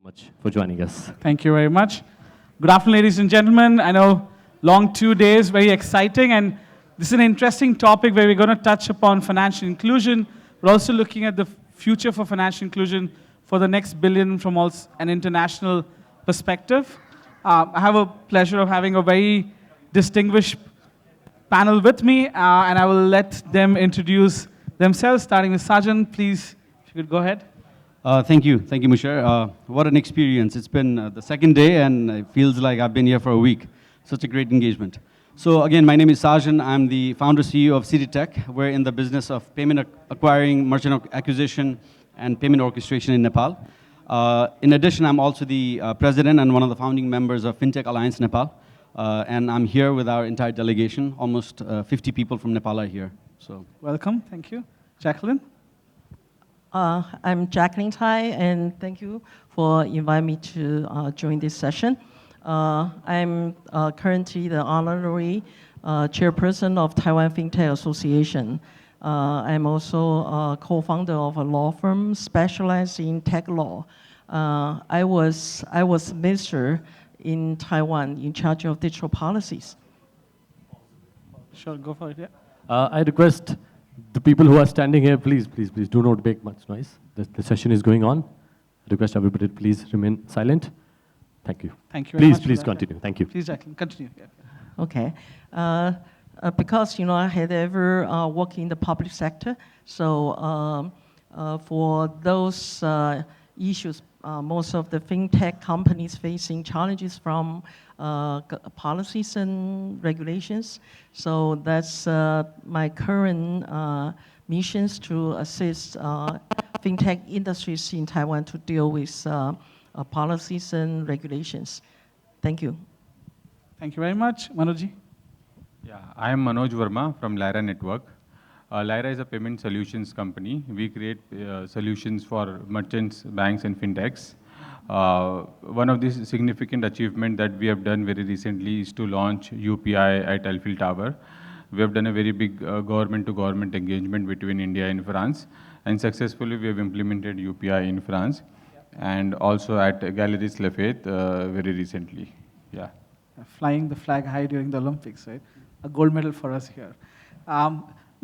Much for joining us. Thank you very much. Good afternoon, ladies and gentlemen. I know long 2 days, very exciting, and this is an interesting topic where we're going to touch upon financial inclusion. We're also looking at the future for financial inclusion for the next billion from an international perspective. I have a pleasure of having a very distinguished panel with me, and I will let them introduce themselves, starting with Sajan. Please, if you could go ahead. Thank you, Mashroor. What an experience. It's been the second day and it feels like I've been here for a week. Such a great engagement. So again, my name is Sajan. I'm the founder CEO of Citytech. We're in the business of payment acquiring, merchant acquisition, and payment orchestration in Nepal. In addition, I'm also the president and one of the founding members of Fintech Alliance Nepal. And I'm here with our entire delegation. Almost 50 people from Nepal are here. So welcome, thank you. Jaclyn? I'm Jaclyn Tsai, and thank you for inviting me to join this session. I'm currently the Honorary Chairperson of Taiwan Fintech Association. I'm also a co-founder of a law firm specialized in tech law. I was minister in Taiwan in charge of digital policies. Sure, go for it, yeah. I request the people who are standing here, please do not make much noise. The session is going on. I request everybody to please remain silent. Thank you. Thank you very much. Please continue. Thank you. Please, Jaclyn, continue. Yeah. Okay. Because I had ever worked in the public sector, so for those issues, most of the fintech companies facing challenges from policies and regulations. So that's my current missions to assist fintech industries in Taiwan to deal with policies and regulations. Thank you. Thank you very much. Manoj? Yeah, I am Manoj Varma from Lyra Network. Lyra is a payment solutions company. We create solutions for merchants, banks, and fintechs. One of the significant achievements that we have done very recently is to launch UPI at Eiffel Tower. We have done a very big government-to-government engagement between India and France, and successfully we have implemented UPI in France, and also at Galeries Lafayette very recently. Yeah. Flying the flag high during the Olympics, right? A gold medal for us here.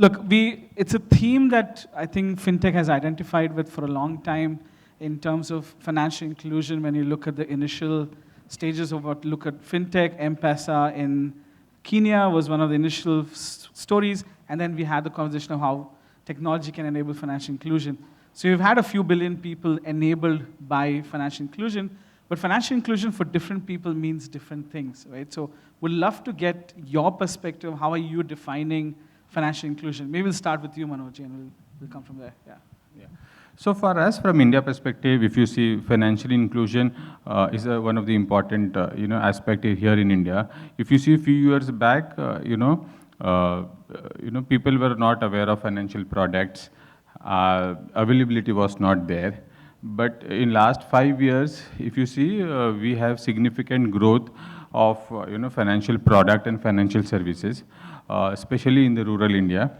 Look, it's a theme that I think FinTech has identified with for a long time in terms of financial inclusion. When you look at the initial stages of look at FinTech, M-Pesa in Kenya was one of the initial stories, and then we had the conversation of how technology can enable financial inclusion. So we've had a few billion people enabled by financial inclusion, but financial inclusion for different people means different things, right? So we'd love to get your perspective. How are you defining financial inclusion? Maybe we'll start with you, Manoj, and we'll come from there. Yeah. So for us, from India perspective, if you see financial inclusion is one of the important aspect here in India. If you see a few years back, people were not aware of financial products. Availability was not there. But in last 5 years, if you see, we have significant growth of financial product and financial services, especially in the rural India.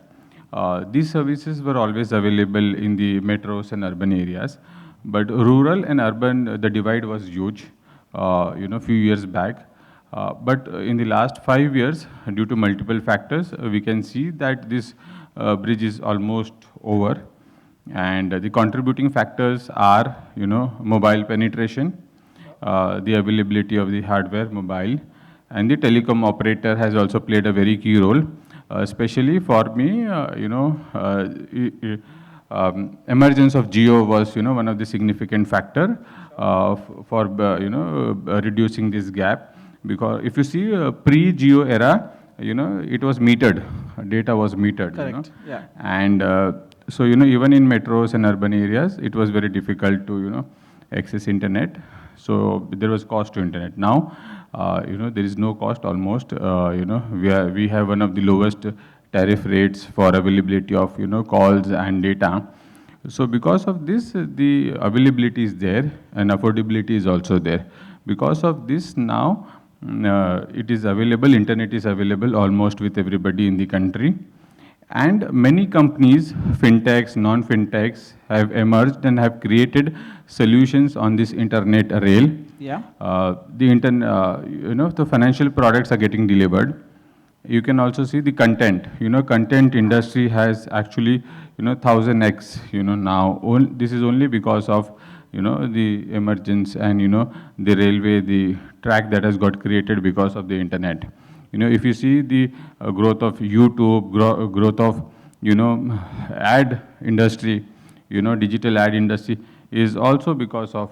These services were always available in the metros and urban areas, but rural and urban, the divide was huge, few years back. But in the last 5 years, due to multiple factors, we can see that this bridge is almost over. And the contributing factors are, mobile penetration, the availability of the hardware, mobile, and the telecom operator has also played a very key role. Especially for me, emergence of Jio was, one of the significant factor for, reducing this gap. Because if you see pre-Jio era, it was metered, data was metered. Correct. Yeah. And so, even in metros and urban areas, it was very difficult to, access internet. So there was cost to internet. Now, there is no cost almost. We have one of the lowest tariff rates for availability of, calls and data. So because of this, the availability is there and affordability is also there. Because of this now, it is available, internet is available almost with everybody in the country. And many companies, fintechs, non-fintechs, have emerged and have created solutions on this internet rail. Yeah. The financial products are getting delivered. You can also see the content. Content industry has actually, 1000x, now. This is only because of, the emergence and, the railway, the track that has got created because of the internet. If you see the growth of YouTube, growth of, ad industry, digital ad industry is also because of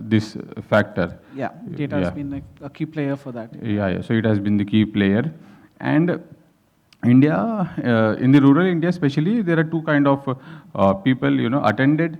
this factor. Yeah, data has been a key player for that. Yeah. So it has been the key player. And India, in the rural India especially, there are two kind of people, attended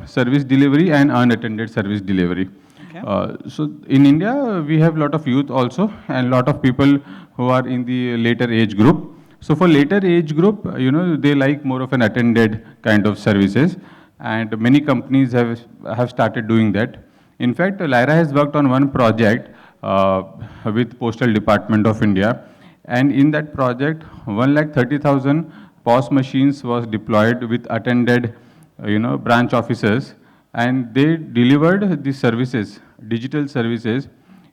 service delivery and unattended service delivery. Okay. So in India, we have a lot of youth also and a lot of people who are in the later age group. So for later age group, they like more of an attended kind of services, and many companies have started doing that. In fact, Lyra has worked on one project with Postal Department of India, and in that project, 1,30,000 POS machines was deployed with attended, branch officers, and they delivered the services, digital services,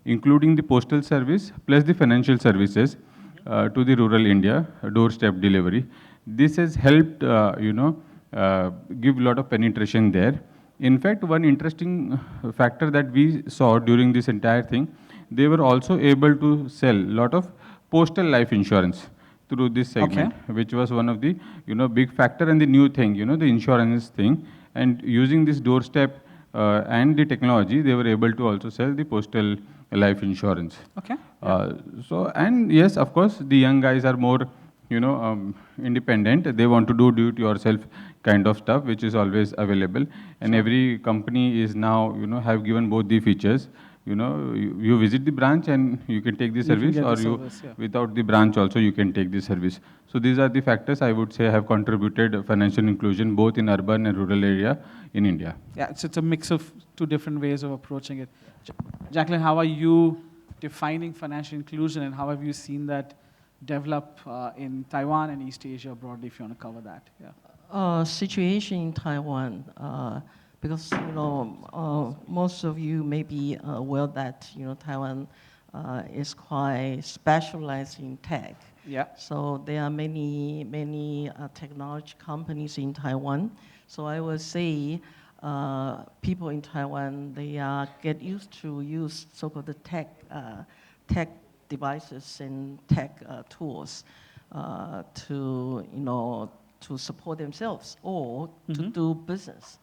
including the postal service plus the financial services to the rural India, doorstep delivery. This has helped, give a lot of penetration there. In fact, one interesting factor that we saw during this entire thing, they were also able to sell a lot of postal life insurance through this segment, which was one of the, big factor and the new thing, the insurance thing. And using this doorstep and the technology, they were able to also sell the postal life insurance. Okay. And yes, of course, the young guys are more, independent. They want to do it-yourself kind of stuff, which is always available. And every company is now, have given both the features. You visit the branch and you can take the service, or without the branch also you can take the service. So these are the factors I would say have contributed financial inclusion both in urban and rural area in India. Yeah, it's a mix of two different ways of approaching it. Jaclyn, how are you defining financial inclusion, and how have you seen that develop in Taiwan and East Asia broadly, if you want to cover that? Yeah. Situation in Taiwan, because most of you may be aware that Taiwan is quite specialized in tech. Yeah. So there are many technology companies in Taiwan. So I would say people in Taiwan, they get used to use so-called tech devices and tech tools to support themselves or to do business.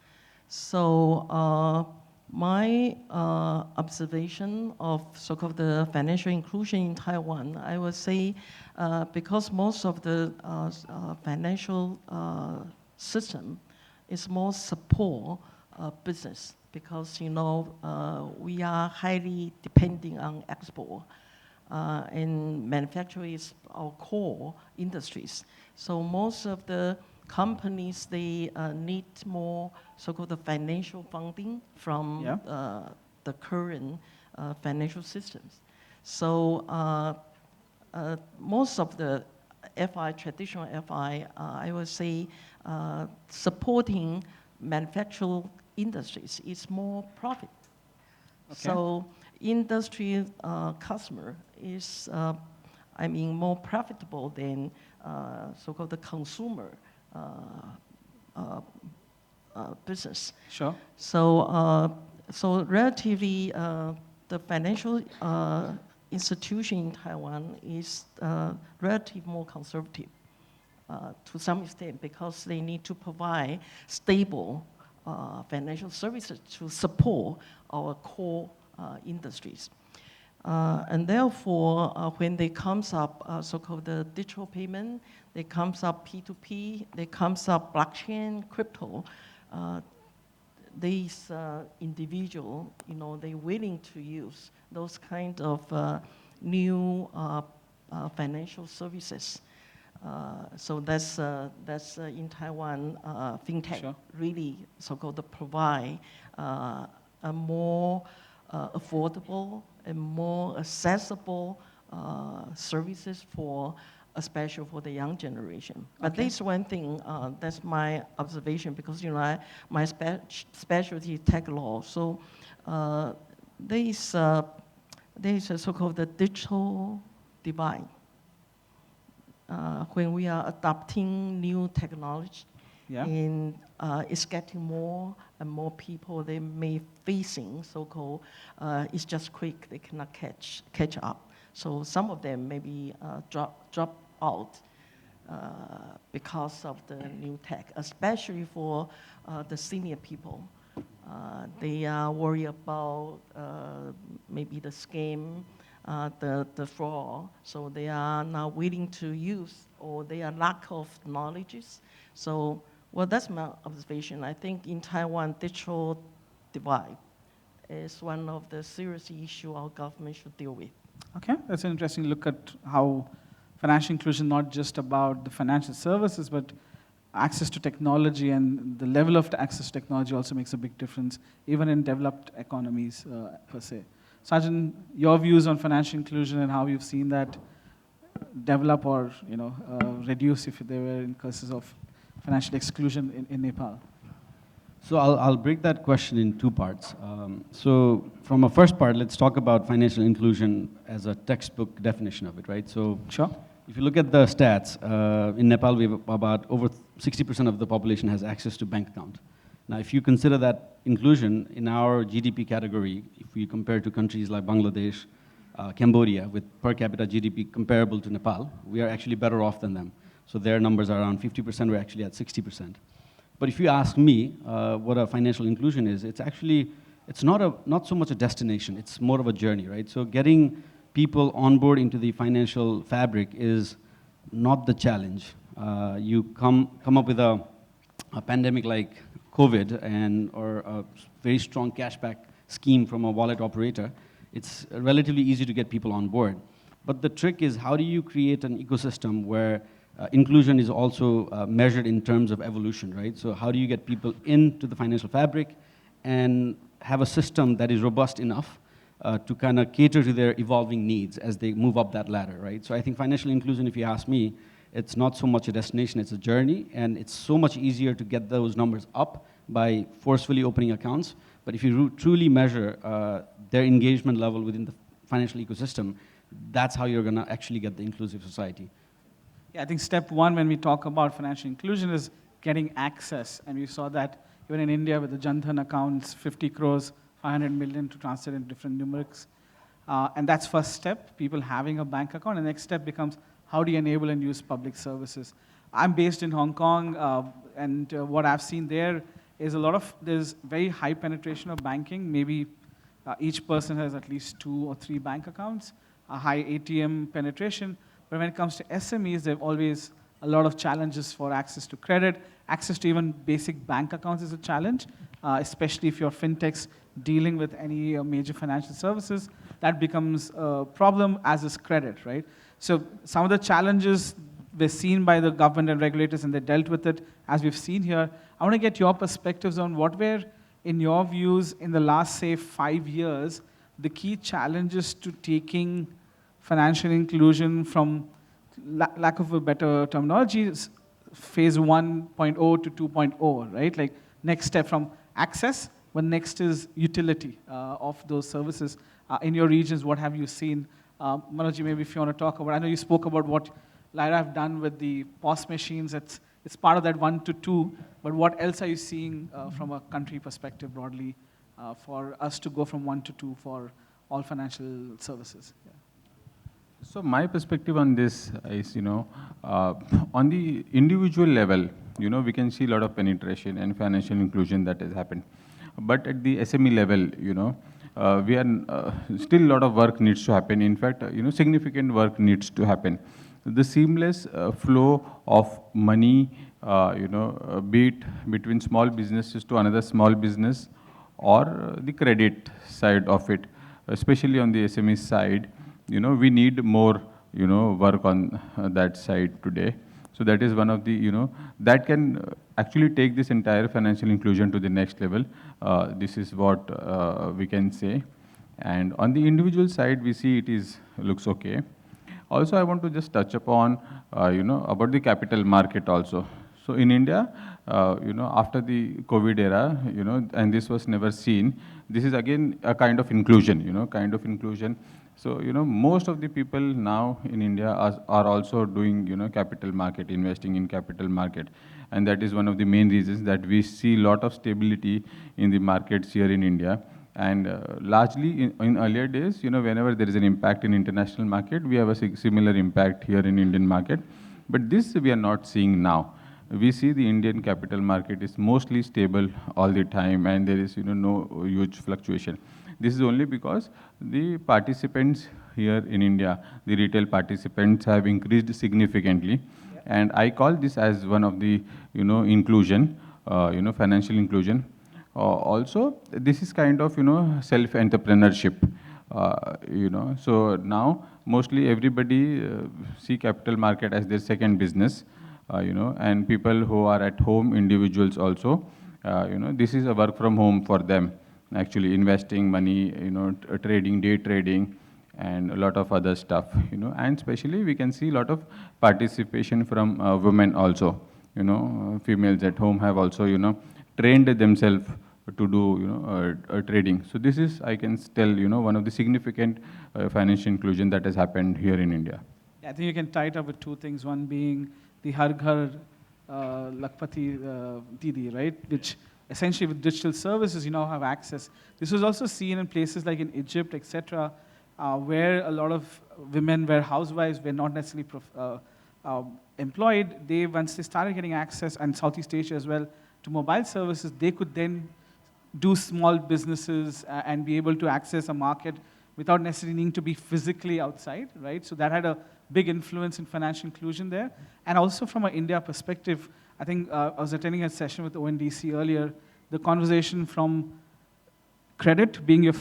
So my observation of so-called the financial inclusion in Taiwan, I would say because most of the financial system is more support business, because we are highly depending on export, and manufacturing is our core industries. So most of the companies, they need more so-called financial funding from the current financial systems. So most of the FI, traditional FI, I would say supporting manufacturing industries is more profit. So industry customer is, more profitable than so-called the consumer business. Sure. So relatively, the financial institution in Taiwan is relatively more conservative to some extent, because they need to provide stable financial services to support our core industries. And therefore, when they comes up so-called the digital payment, they comes up P2P, they comes up blockchain, crypto, these individual, they're willing to use those kind of new financial services. So that's in Taiwan, Fintech really so-called provide a more affordable and more accessible services for especially for the young generation. But Okay. there's one thing, that's my observation, because my specialty is tech law. So there is a so-called the digital divide. When we are adopting new technology, Yeah. and it's getting more and more people, they may facing so-called, it's just quick, they cannot catch up. So some of them maybe drop out because of the new tech, especially for the senior people. They are worried about maybe the scam, the fraud, so they are not willing to use, or they are lack of knowledges. So, well, that's my observation. I think in Taiwan, digital divide is one of the serious issues our government should deal with. Okay, that's an interesting look at how financial inclusion, not just about the financial services, but access to technology, and the level of access to technology also makes a big difference, even in developed economies per se. Sajan, your views on financial inclusion and how you've seen that develop or reduce if there were in cases of financial exclusion in Nepal? So I'll break that question in two parts. So from a first part, let's talk about financial inclusion as a textbook definition of it, right? So Sure. if you look at the stats, in Nepal, we have about over 60% of the population has access to bank account. Now, if you consider that inclusion in our GDP category, if we compare to countries like Bangladesh, Cambodia, with per capita GDP comparable to Nepal, we are actually better off than them. So their numbers are around 50%, we're actually at 60%. But if you ask me what a financial inclusion is, it's not so much a destination, it's more of a journey, right? So getting people on board into the financial fabric is not the challenge. You come up with a pandemic like COVID or a very strong cashback scheme from a wallet operator, it's relatively easy to get people on board. But the trick is, how do you create an ecosystem where inclusion is also measured in terms of evolution, right? So how do you get people into the financial fabric and have a system that is robust enough to kind of cater to their evolving needs as they move up that ladder, right? So I think financial inclusion, if you ask me, it's not so much a destination, it's a journey, and it's so much easier to get those numbers up by forcefully opening accounts. But if you truly measure their engagement level within the financial ecosystem, that's how you're gonna actually get the inclusive society. Yeah, I think step one when we talk about financial inclusion is getting access. And we saw that even in India with the Jan Dhan accounts, 50 crores, 500 million to translate in different numerics. And that's first step, people having a bank account. And the next step becomes, how do you enable and use public services? I'm based in Hong Kong, and what I've seen there is there's very high penetration of banking. Maybe each person has at least 2 or 3 bank accounts, a high ATM penetration. But when it comes to SMEs, there are always a lot of challenges for access to credit. Access to even basic bank accounts is a challenge, especially if you're fintechs dealing with any major financial services. That becomes a problem, as is credit, right? So some of the challenges were seen by the government and regulators, and they dealt with it, as we've seen here. I want to get your perspectives on what were, in your views, in the last, say, 5 years, the key challenges to taking financial inclusion from, lack of a better terminology, phase 1.0 to 2.0, right? Like next step from access, but next is utility of those services. In your regions, what have you seen? Manoj, maybe if you want to talk about, I know you spoke about what Lyra have done with the POS machines. It's part of that 1 to 2, but what else are you seeing from a country perspective broadly for us to go from 1 to 2 for all financial services? Yeah. So my perspective on this is, on the individual level, we can see a lot of penetration and financial inclusion that has happened. But at the SME level, we are still a lot of work needs to happen. In fact, significant work needs to happen. The seamless flow of money, be it between small businesses to another small business, or the credit side of it, especially on the SME side, we need more, work on that side today. So that is one of the, that can actually take this entire financial inclusion to the next level. This is what we can say. And on the individual side, we see looks okay. Also, I want to just touch upon, about the capital market also. So in India, after the COVID era, and this was never seen, this is again a kind of inclusion, So, most of the people now in India are also doing, capital market, investing in capital market. And that is one of the main reasons that we see a lot of stability in the markets here in India. And largely in earlier days, whenever there is an impact in international market, we have a similar impact here in Indian market. But this we are not seeing now. We see the Indian capital market is mostly stable all the time, and there is no huge fluctuation. This is only because the participants here in India, the retail participants have increased significantly. And I call this as one of the inclusion, financial inclusion. Also, this is kind of self-entrepreneurship. So now mostly everybody see capital market as their second business. And people who are at home, individuals also, this is a work from home for them. Actually, investing money, trading, day trading, and a lot of other stuff, And especially we can see a lot of participation from women also. Females at home have also, trained themselves to do, trading. So this is, I can tell, one of the significant financial inclusion that has happened here in India. I think you can tie it up with two things. One being the Har Ghar Lakpati Didi, right? Which essentially with digital services, you now have access. This was also seen in places like in Egypt, etc., where a lot of women were housewives, were not necessarily employed. Once they started getting access, and Southeast Asia as well, to mobile services, they could then do small businesses and be able to access a market without necessarily needing to be physically outside, right? So that had a big influence in financial inclusion there. And also from an India perspective, I think I was attending a session with ONDC earlier, the conversation from credit being your,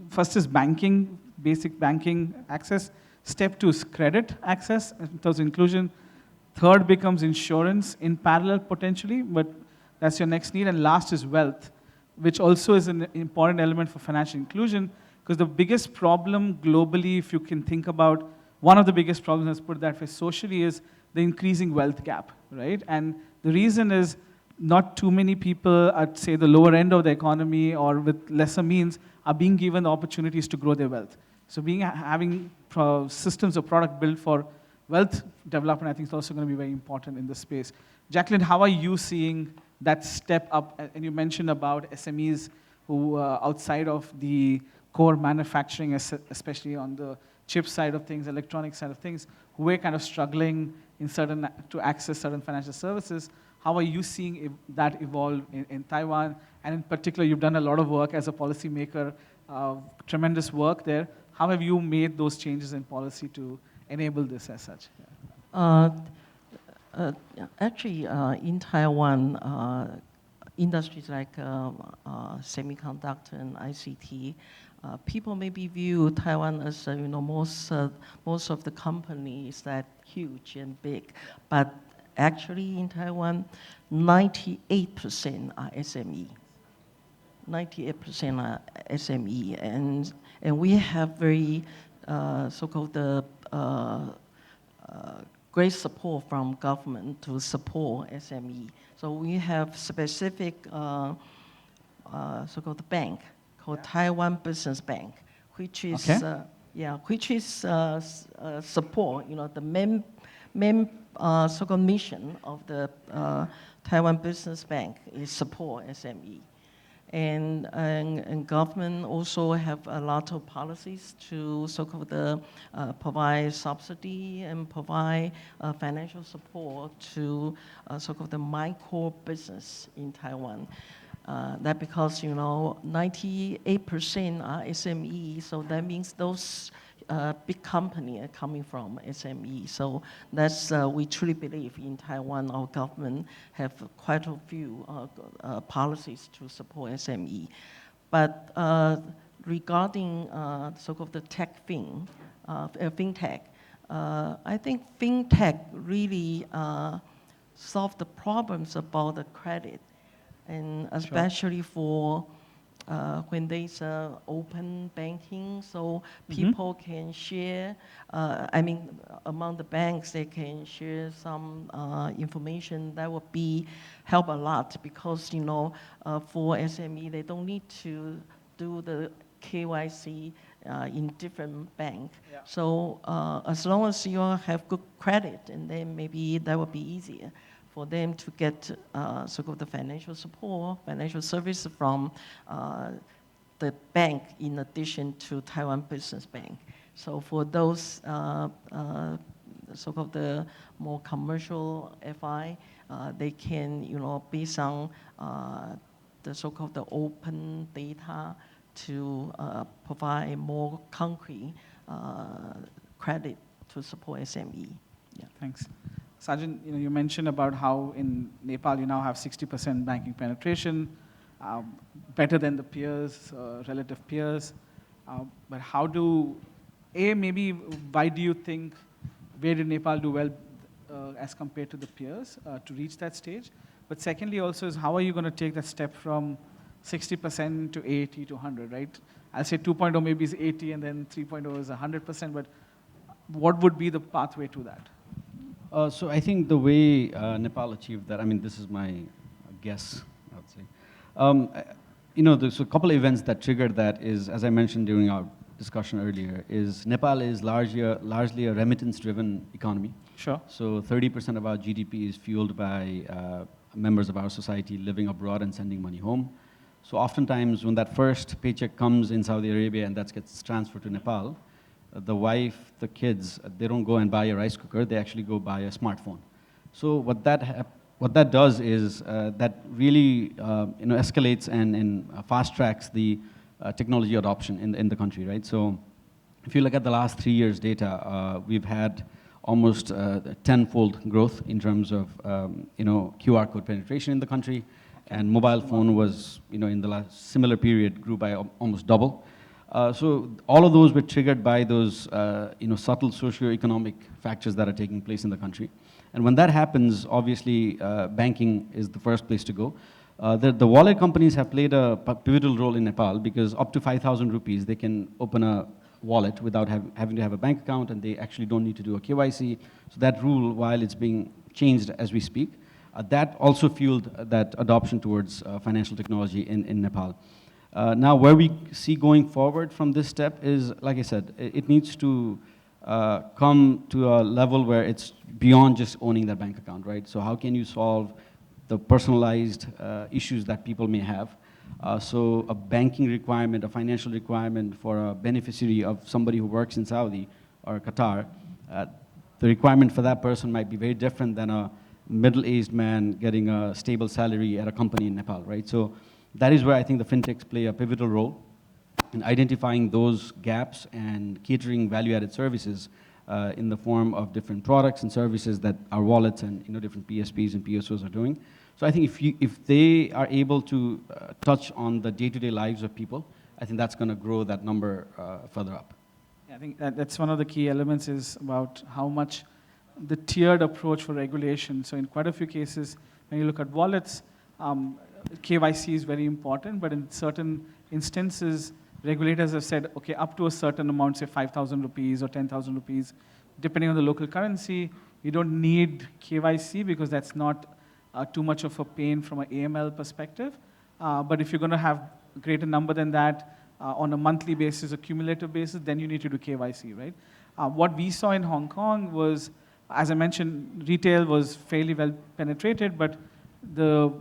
first is banking, basic banking access. Step 2 is credit access in terms of inclusion. Third becomes insurance in parallel potentially, but that's your next need. And last is wealth, which also is an important element for financial inclusion, because the biggest problem globally, if you can think about, one of the biggest problems, let's put it that way, socially, is the increasing wealth gap, right? And the reason is not too many people at, say, the lower end of the economy or with lesser means are being given the opportunities to grow their wealth. So having systems of product built for wealth development, I think is also going to be very important in this space. Jaclyn, how are you seeing that step up? And you mentioned about SMEs who outside of the core manufacturing, especially on the chip side of things, electronic side of things, who were kind of struggling to access certain financial services. How are you seeing that evolve in Taiwan? And in particular, you've done a lot of work as a policymaker, tremendous work there. How have you made those changes in policy to enable this as such? Actually, in Taiwan, industries like semiconductor and ICT, people maybe view Taiwan as most of the companies that huge and big, but actually in Taiwan, 98% are SME. 98% are SME, and we have very so-called great support from government to support SME. So we have specific so-called bank called Taiwan Business Bank, which is support. The main so-called mission of the Taiwan Business Bank is support SME. And government also have a lot of policies to so-called provide subsidy and provide financial support to so-called the micro business in Taiwan. That because 98% are SME, so that means those big companies are coming from SME. So that's we truly believe in Taiwan. Our government have quite a few policies to support SME. But regarding so-called the fintech, I think fintech really solve the problems about the credit, and especially for when there's open banking, so people can share, among the banks, they can share some information that would help a lot because, for SME, they don't need to do the KYC in different bank. Yeah. So as long as you have good credit, and then maybe that would be easier for them to get sort of the financial support, financial service from the bank in addition to Taiwan Business Bank. So for those sort of the more commercial FI, they can, based on the so-called the open data to provide more concrete credit to support SME. Yeah, thanks. Sajan, you mentioned about how in Nepal you now have 60% banking penetration, better than the peers, relative peers. But how do, maybe why do you think, where did Nepal do well as compared to the peers to reach that stage? But secondly also is how are you going to take that step from 60% to 80 to 100, right? I'll say 2.0 maybe is 80 and then 3.0 is 100%, but what would be the pathway to that? So I think the way Nepal achieved that, this is my guess, I would say. There's a couple of events that triggered that is, as I mentioned during our discussion earlier, is Nepal is largely a remittance-driven economy. Sure. So 30% of our GDP is fueled by members of our society living abroad and sending money home. So oftentimes when that first paycheck comes in Saudi Arabia and that gets transferred to Nepal, the wife, the kids, they don't go and buy a rice cooker, they actually go buy a smartphone. So what that does is that really escalates and fast tracks the technology adoption in the country, right? So if you look at the last 3 years' data, we've had almost tenfold growth in terms of QR code penetration in the country, and mobile phone was in the last similar period grew by almost double. So all of those were triggered by those subtle socio-economic factors that are taking place in the country. And when that happens, obviously banking is the first place to go. The wallet companies have played a pivotal role in Nepal because up to 5,000 rupees, they can open a wallet without having to have a bank account, and they actually don't need to do a KYC. So that rule, while it's being changed as we speak, that also fueled that adoption towards financial technology in Nepal. Now, where we see going forward from this step is, like I said, it needs to come to a level where it's beyond just owning that bank account, right? So how can you solve the personalized issues that people may have? So a banking requirement, a financial requirement for a beneficiary of somebody who works in Saudi or Qatar, the requirement for that person might be very different than a middle-aged man getting a stable salary at a company in Nepal, right? So that is where I think the fintechs play a pivotal role in identifying those gaps and catering value-added services in the form of different products and services that our wallets and different PSPs and PSOs are doing. So I think if they are able to touch on the day-to-day lives of people, I think that's going to grow that number further up. Yeah, I think that's one of the key elements is about how much the tiered approach for regulation. So in quite a few cases, when you look at wallets, KYC is very important, but in certain instances, regulators have said, okay, up to a certain amount, say 5,000 rupees or 10,000 rupees, depending on the local currency, you don't need KYC because that's not too much of a pain from an AML perspective. But if you're going to have a greater number than that on a monthly basis, a cumulative basis, then you need to do KYC, right? What we saw in Hong Kong was, as I mentioned, retail was fairly well penetrated, but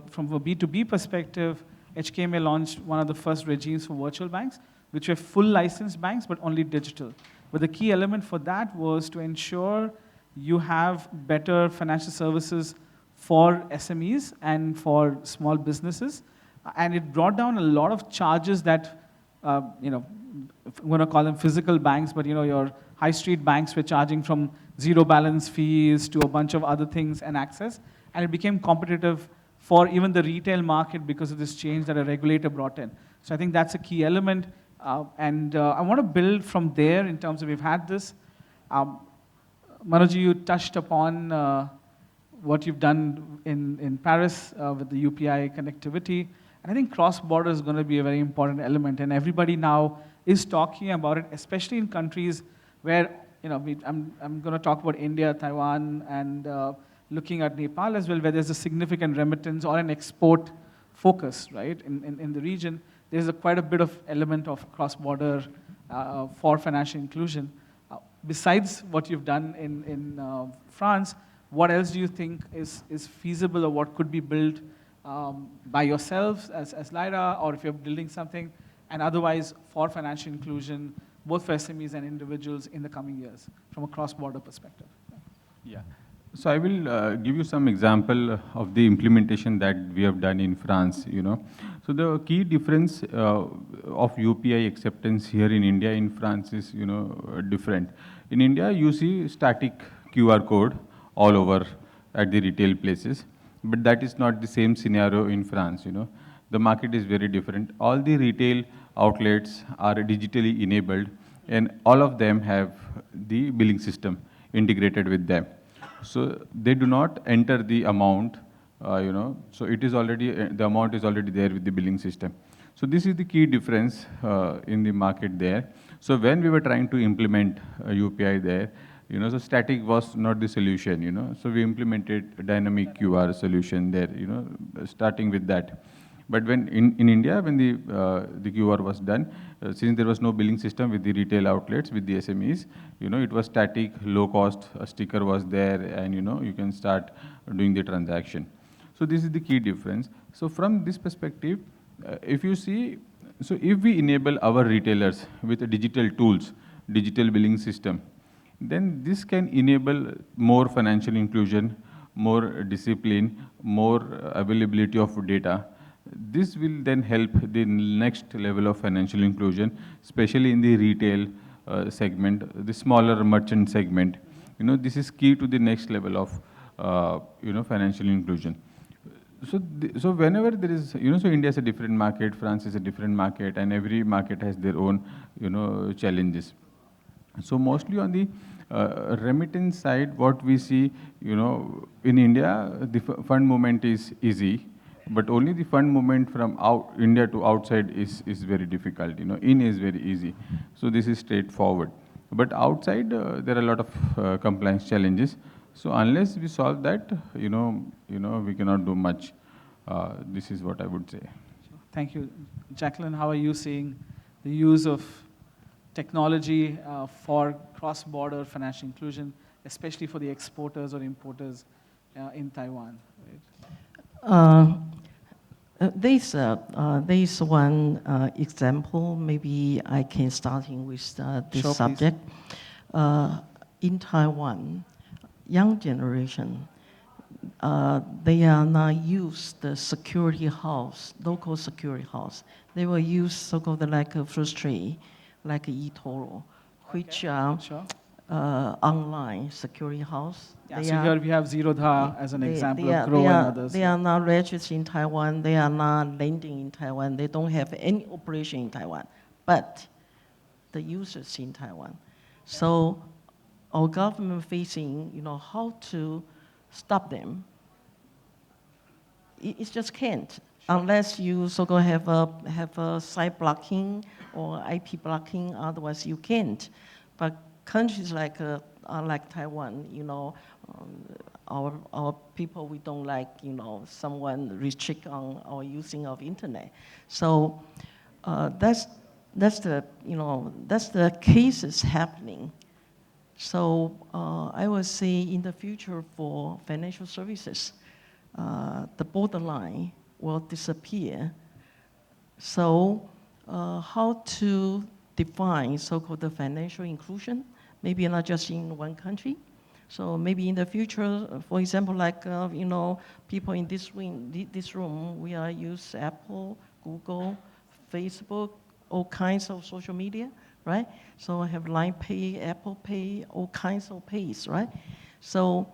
from a B2B perspective, HKMA launched one of the first regimes for virtual banks, which were full licensed banks, but only digital. But the key element for that was to ensure you have better financial services for SMEs and for small businesses. And it brought down a lot of charges that, I'm going to call them physical banks, but your high street banks were charging from zero balance fees to a bunch of other things and access. And it became competitive for even the retail market because of this change that a regulator brought in. So I think that's a key element. And I want to build from there in terms of we've had this. Manoj, you touched upon what you've done in Paris with the UPI connectivity. And I think cross-border is going to be a very important element, and everybody now is talking about it, especially in countries where, I'm going to talk about India, Taiwan, and looking at Nepal as well, where there's a significant remittance or an export focus, right, in the region. There's quite a bit of element of cross-border for financial inclusion. Besides what you've done in France, what else do you think is feasible, or what could be built by yourselves as Lyra, or if you're building something, and otherwise for financial inclusion, both for SMEs and individuals in the coming years, from a cross-border perspective? Yeah. So I will give you some example of the implementation that we have done in France. So the key difference of UPI acceptance here in India, in France is different. In India, you see static QR code all over at the retail places, but that is not the same scenario in France. The market is very different. All the retail outlets are digitally enabled, and all of them have the billing system integrated with them. So they do not enter the amount, so it is already, the amount is already there with the billing system. So this is the key difference in the market there. So when we were trying to implement UPI there, so static was not the solution, so we implemented a dynamic QR solution there, starting with that. But when in India, when the QR was done, since there was no billing system with the retail outlets, with the SMEs, it was static, low cost, a sticker was there, and you can start doing the transaction. So this is the key difference. So from this perspective, if you see, so if we enable our retailers with digital tools, digital billing system, then this can enable more financial inclusion, more discipline, more availability of data. This will then help the next level of financial inclusion, especially in the retail segment, the smaller merchant segment. This is key to the next level of financial inclusion. So whenever there is, so India is a different market, France is a different market, and every market has their own, challenges. So mostly on the remittance side, what we see, in India, the fund movement is easy, but only the fund movement from India to outside is very difficult. In is very easy. So this is straightforward. But outside, there are a lot of compliance challenges. So unless we solve that, we cannot do much. This is what I would say. Thank you. Jaclyn, how are you seeing the use of technology for cross-border financial inclusion, especially for the exporters or importers in Taiwan? Right? There's one example. Maybe I can starting with this Sure, subject. In Taiwan, young generation, they are not use the security house, local security house. They will use so-called like a first trade, like eToro, which are Sure. Online security house. Yeah, so here we have Zerodha as an example of Grow and others. They are not registered in Taiwan. They are not lending in Taiwan. They don't have any operation in Taiwan, but the users in Taiwan. So our government facing, how to stop them. It just can't unless you so-called have a site blocking or IP blocking. Otherwise, you can't. But countries like Taiwan, our people, we don't like someone restrict on our using of internet. So that's the cases happening. So I would say in the future for financial services, the borderline will disappear. So how to define so-called the financial inclusion? Maybe not just in one country. So maybe in the future, for example, like people in this room, we are use Apple, Google, Facebook, all kinds of social media, right? So I have Line Pay, Apple Pay, all kinds of pays, right? So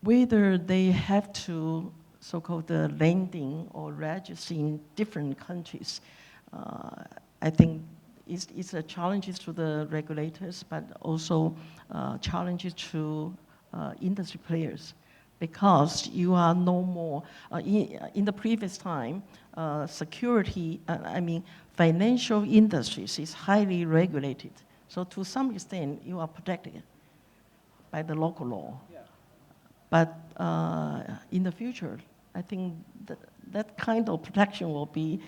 whether they have to so-called lending or register in different countries, I think it's a challenge to the regulators, but also challenges to industry players. because you are no more, in the previous time, financial industries is highly regulated. So to some extent, you are protected by the local law. Yeah. But in the future, I think that kind of protection will be,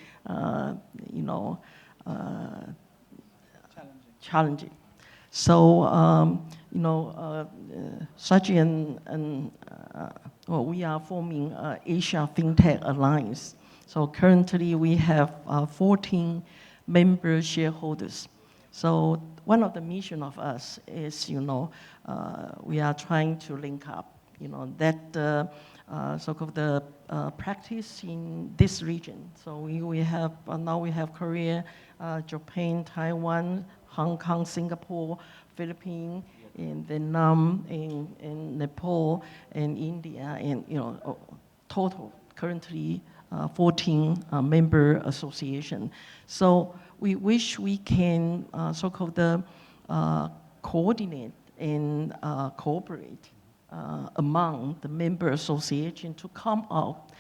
challenging. So, Sajan and we are forming Asia Fintech Alliance. So currently we have 14 member shareholders. So one of the mission of us is, we are trying to link up, that so-called the practice in this region. So we have, now we have Korea, Japan, Taiwan, Hong Kong, Singapore, Philippines, in Vietnam, in Nepal, and India, and total currently 14 member association. So we wish we can so-called coordinate and cooperate among the member association to come out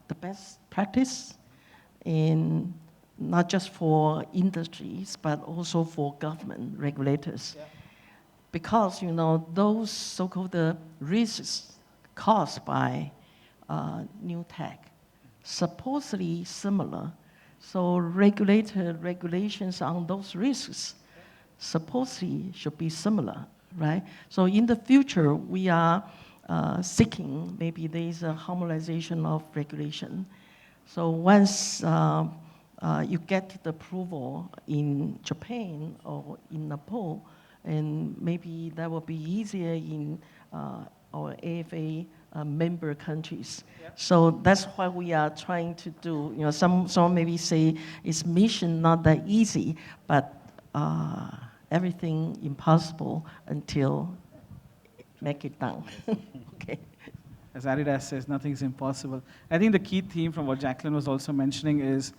the best practice, and not just for industries, but also for government regulators. Yeah. Because, those so-called risks caused by new tech, supposedly similar. So regulations on those risks supposedly should be similar, right? So in the future, we are seeking, maybe there is a harmonization of regulation. So once you get the approval in Japan or in Nepal, and maybe that will be easier in our AFA member countries. Yeah. So that's what we are trying to do. Some maybe say it's mission not that easy, but everything impossible until make it done. Okay. As Adidas says, nothing is impossible. I think the key theme from what Jaclyn was also mentioning is,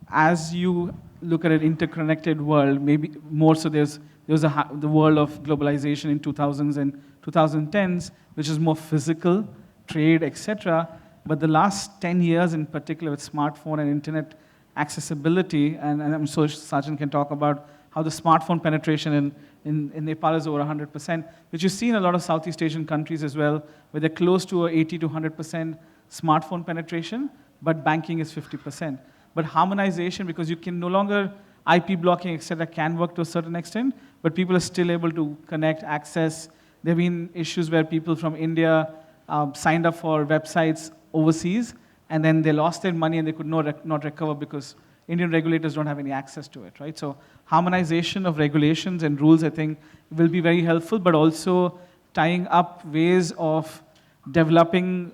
as you look at an interconnected world, maybe more so there's the world of globalization in 2000s and 2010s, which is more physical, trade, etc. But the last 10 years in particular with smartphone and internet accessibility, and I'm sure Sajan can talk about how the smartphone penetration in Nepal is over 100%, which you see in a lot of Southeast Asian countries as well, where they're close to 80 to 100% smartphone penetration, but banking is 50%. But harmonization, because you can no longer, IP blocking, etc., can work to a certain extent, but people are still able to connect, access. There have been issues where people from India signed up for websites overseas, and then they lost their money and they could not recover because Indian regulators don't have any access to it, right? So harmonization of regulations and rules, I think, will be very helpful, but also tying up ways of developing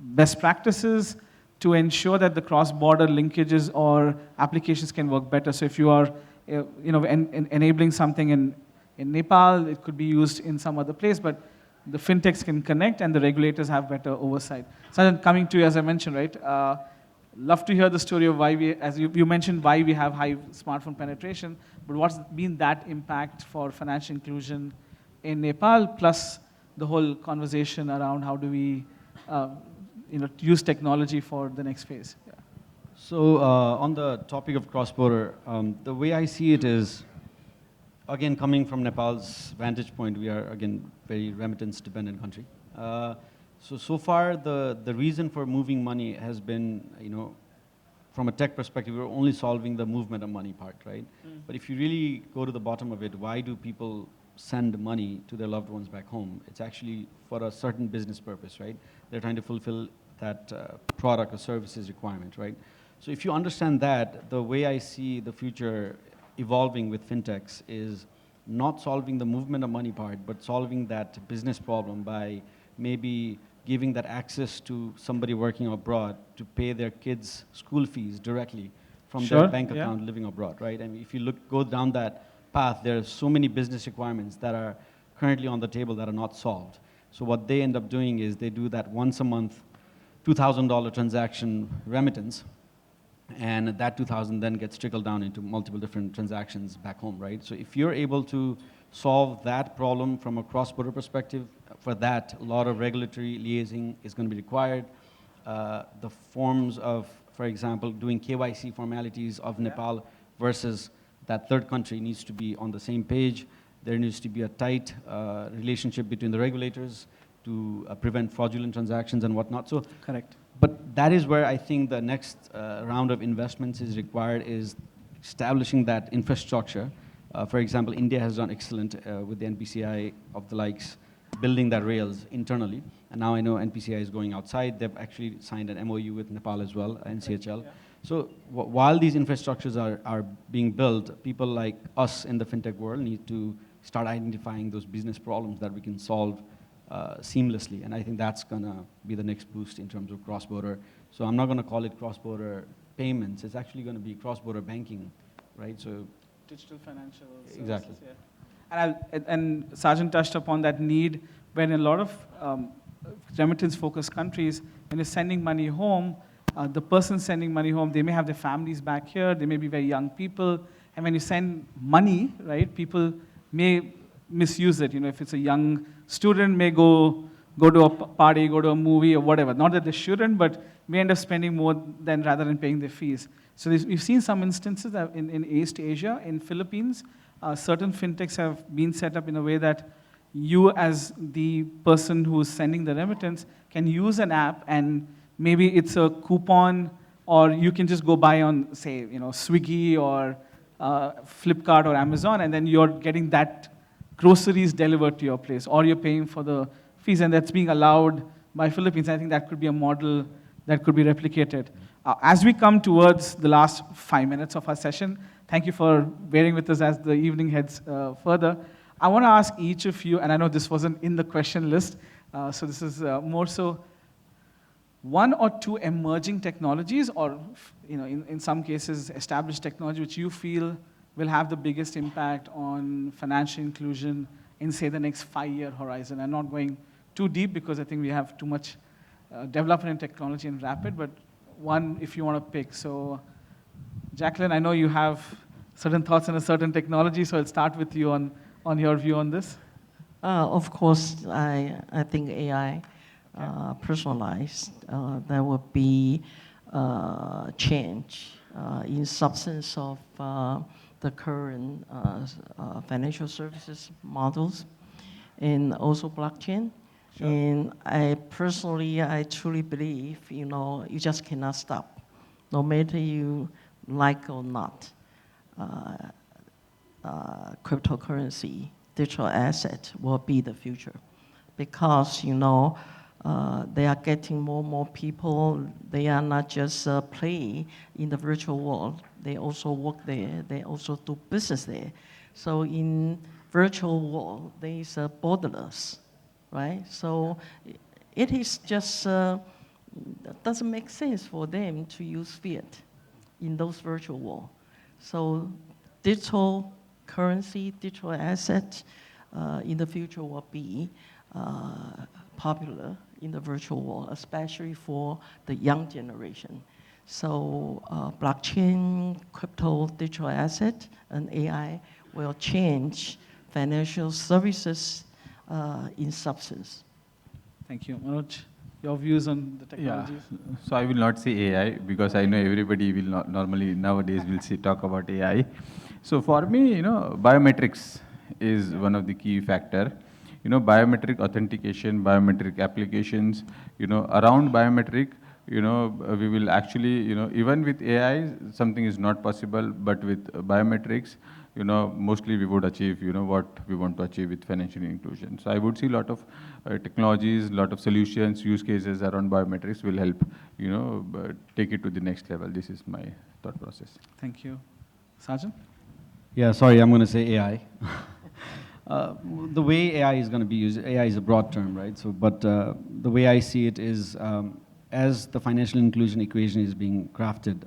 best practices to ensure that the cross-border linkages or applications can work better. So if you are enabling something in Nepal, it could be used in some other place, but the fintechs can connect and the regulators have better oversight. So coming to you, as I mentioned, right, love to hear the story of why as you mentioned, why we have high smartphone penetration, but what's been that impact for financial inclusion in Nepal, plus the whole conversation around how do we use technology for the next phase. Yeah. So on the topic of cross-border, the way I see it is, again, coming from Nepal's vantage point, we are, again, very remittance-dependent country. So far, the reason for moving money has been, from a tech perspective, we're only solving the movement of money part, right? Mm. But if you really go to the bottom of it, why do people send money to their loved ones back home? It's actually for a certain business purpose, right? They're trying to fulfill that product or services requirement, right? So if you understand that, the way I see the future evolving with fintechs is not solving the movement of money part, but solving that business problem by maybe giving that access to somebody working abroad to pay their kids' school fees directly from their bank account living abroad, right? I mean, if you go down that path, there are so many business requirements that are currently on the table that are not solved. So what they end up doing is they do that once a month, $2,000 transaction remittance, and that 2,000 then gets trickled down into multiple different transactions back home, right? So if you're able to solve that problem from a cross-border perspective, for that, a lot of regulatory liaising is going to be required. The forms of, for example, doing KYC formalities of Nepal versus that third country needs to be on the same page. There needs to be a tight relationship between the regulators to prevent fraudulent transactions and whatnot. So, Correct. but that is where I think the next round of investments is required, is establishing that infrastructure. For example, India has done excellent with the NPCI of the likes, building that rails internally. And now I know NPCI is going outside. They've actually signed an MOU with Nepal as well, NCHL. Yeah. So while these infrastructures are being built, people like us in the fintech world need to start identifying those business problems that we can solve seamlessly. And I think that's going to be the next boost in terms of cross-border. So I'm not going to call it cross-border payments. It's actually going to be cross-border banking, right? So digital financial services. Exactly. Yeah. And Sajan touched upon that need when in a lot of remittance-focused countries, when you're sending money home, the person sending money home, they may have their families back here, they may be very young people, and when you send money, right, people may misuse it. You know, if it's a young student, may go to a party, go to a movie or whatever. Not that they shouldn't, but may end up spending more than rather than paying their fees. So we've seen some instances that in East Asia, in Philippines, certain fintechs have been set up in a way that you as the person who's sending the remittance can use an app, and maybe it's a coupon, or you can just go buy on, say, you know, Swiggy or Flipkart or Amazon, and then you're getting that groceries delivered to your place, or you're paying for the fees, and that's being allowed by Philippines. I think that could be a model that could be replicated. As we come towards the last 5 minutes of our session, thank you for bearing with us as the evening heads further. I want to ask each of you, and I know this wasn't in the question list, so this is more so, one or two emerging technologies, or you know, in some cases, established technology, which you feel will have the biggest impact on financial inclusion in, say, the next 5-year horizon. I'm not going too deep because I think we have too much development in technology and rapid, but one if you want to pick. So, Jaclyn, I know you have certain thoughts on a certain technology, so I'll start with you on your view on this. Of course, I think AI, personalized, there will be change in substance of the current financial services models, and also blockchain. Sure. And I truly believe, you know, you just cannot stop, no matter you like or not. Cryptocurrency, digital asset will be the future, because, you know, they are getting more and more people. They are not just play in the virtual world. They also work there. They also do business there. So in virtual world, there is borderless, right? So it is just doesn't make sense for them to use fiat in those virtual world. So digital currency, digital asset in the future will be popular in the virtual world, especially for the young generation. So blockchain, crypto, digital asset, and AI will change financial services in substance. Thank you. Manoj, your views on the technologies? Yeah. So I will not say AI, because I know everybody will not normally nowadays will talk about AI. So for me, you know, biometrics is one of the key factor. You know, biometric authentication, biometric applications, you know, around biometric, you know, we will actually, you know, even with AI, something is not possible, but with biometrics, you know, mostly we would achieve, you know, what we want to achieve with financial inclusion. So I would see a lot of technologies, a lot of solutions, use cases around biometrics will help, you know, take it to the next level. This is my thought process. Thank you. Sajan? Yeah, sorry, I'm going to say AI. The way AI is going to be used, AI is a broad term, right? So, but the way I see it is, as the financial inclusion equation is being crafted,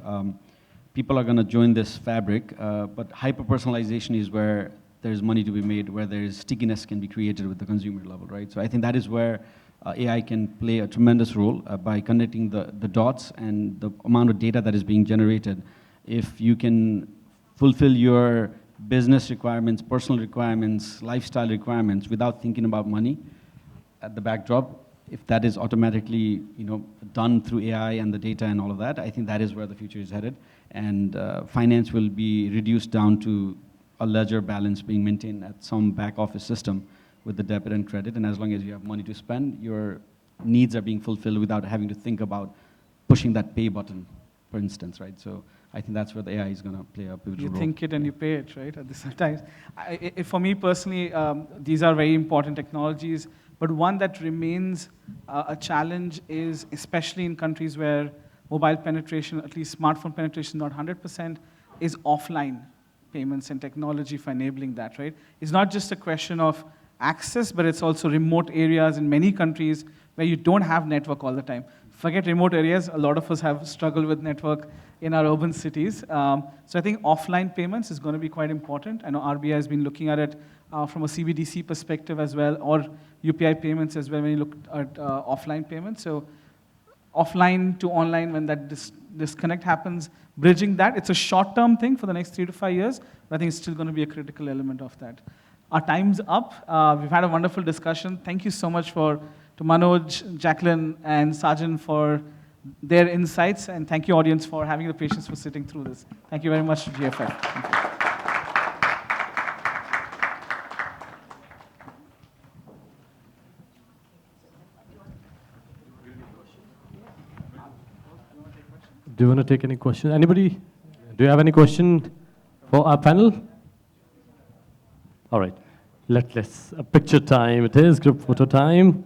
people are going to join this fabric, but hyper-personalization is where there's money to be made, where there's stickiness can be created with the consumer level, right? So I think that is where AI can play a tremendous role by connecting the dots and the amount of data that is being generated. If you can fulfill your business requirements, personal requirements, lifestyle requirements without thinking about money at the backdrop, if that is automatically done through AI and the data and all of that, I think that is where the future is headed. And finance will be reduced down to a ledger balance being maintained at some back office system with the debit and credit. And as long as you have money to spend, your needs are being fulfilled without having to think about pushing that pay button, for instance, right? So I think that's where the AI is going to play a pivotal role. You think it and you pay it, right? At the same time. For me personally, these are very important technologies, but one that remains a challenge is, especially in countries where mobile penetration, at least smartphone penetration, not 100%, is offline payments and technology for enabling that, right? It's not just a question of access, but it's also remote areas in many countries where you don't have network all the time. Forget remote areas, a lot of us have struggled with network in our urban cities. So I think offline payments is going to be quite important. I know RBI has been looking at it from a CBDC perspective as well, or UPI payments as well when you look at offline payments. So offline to online, when that disconnect happens, bridging that, it's a short-term thing for the next 3 to 5 years, but I think it's still going to be a critical element of that. Our time's up. We've had a wonderful discussion. Thank you so much to Manoj, Jaclyn, and Sajan for their insights, and thank you, audience, for having the patience for sitting through this. Thank you very much to GFF. Thank you. Do you want to take any questions? Anybody? Do you have any question for our panel? All right. Let's picture time. It is group photo time.